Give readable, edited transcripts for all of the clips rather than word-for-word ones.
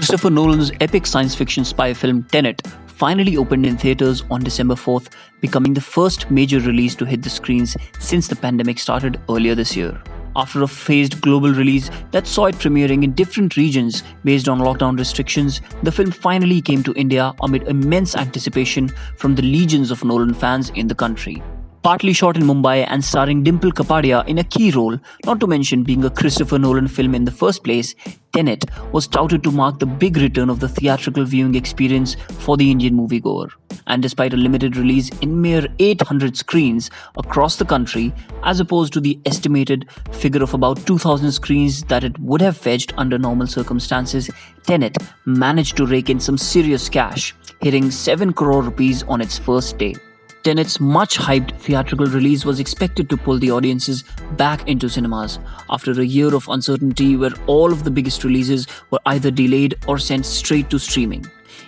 Christopher Nolan's epic science fiction spy film Tenet finally opened in theaters on December 4th, becoming the first major release to hit the screens since the pandemic started earlier this year. After a phased global release that saw it premiering in different regions based on lockdown restrictions, the film finally came to India amid immense anticipation from the legions of Nolan fans in the country. Partly shot in Mumbai and starring Dimple Kapadia in a key role, not to mention being a Christopher Nolan film in the first place, Tenet was touted to mark the big return of the theatrical viewing experience for the Indian moviegoer. And despite a limited release in mere 800 screens across the country, as opposed to the estimated figure of about 2,000 screens that it would have fetched under normal circumstances, Tenet managed to rake in some serious cash, hitting 7 crore rupees on its first day. Tenet's much-hyped theatrical release was expected to pull the audiences back into cinemas after a year of uncertainty where all of the biggest releases were either delayed or sent straight to streaming.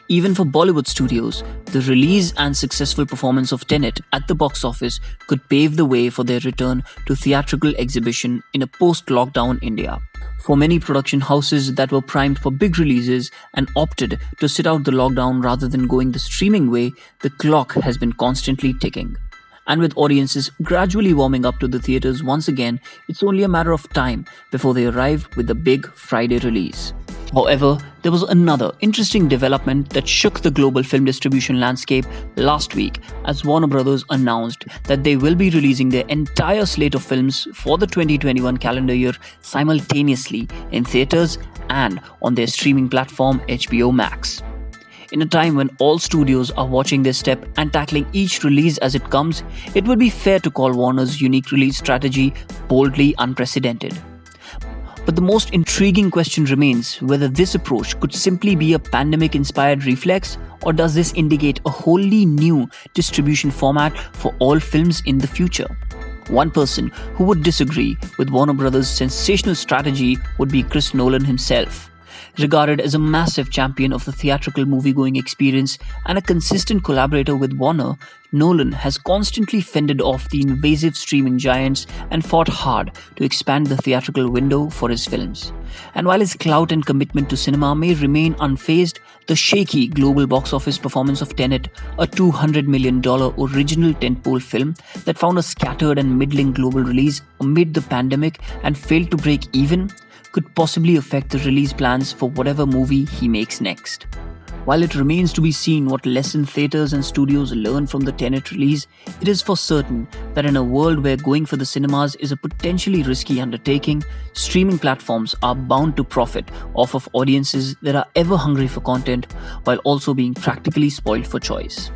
Even for Bollywood studios, the release and successful performance of Tenet at the box office could pave the way for their return to theatrical exhibition in a post-lockdown India. For many production houses that were primed for big releases and opted to sit out the lockdown rather than going the streaming way, the clock has been constantly ticking. And with audiences gradually warming up to the theaters once again, it's only a matter of time before they arrive with the big Friday release. However, there was another interesting development that shook the global film distribution landscape last week as Warner Bros. Announced that they will be releasing their entire slate of films for the 2021 calendar year simultaneously in theaters and on their streaming platform HBO Max. In a time when all studios are watching their step and tackling each release as it comes, it would be fair to call Warner's unique release strategy boldly unprecedented. But the most intriguing question remains whether this approach could simply be a pandemic-inspired reflex, or does this indicate a wholly new distribution format for all films in the future? One person who would disagree with Warner Bros.' sensational strategy would be Chris Nolan himself. Regarded as a massive champion of the theatrical movie-going experience and a consistent collaborator with Warner, Nolan has constantly fended off the invasive streaming giants and fought hard to expand the theatrical window for his films. And while his clout and commitment to cinema may remain unfazed, the shaky global box office performance of Tenet, a $200 million original tentpole film that found a scattered and middling global release amid the pandemic and failed to break even, could possibly affect the release plans for whatever movie he makes next. While it remains to be seen what lesson theaters and studios learn from the Tenet release, it is for certain that in a world where going for the cinemas is a potentially risky undertaking, streaming platforms are bound to profit off of audiences that are ever hungry for content while also being practically spoiled for choice.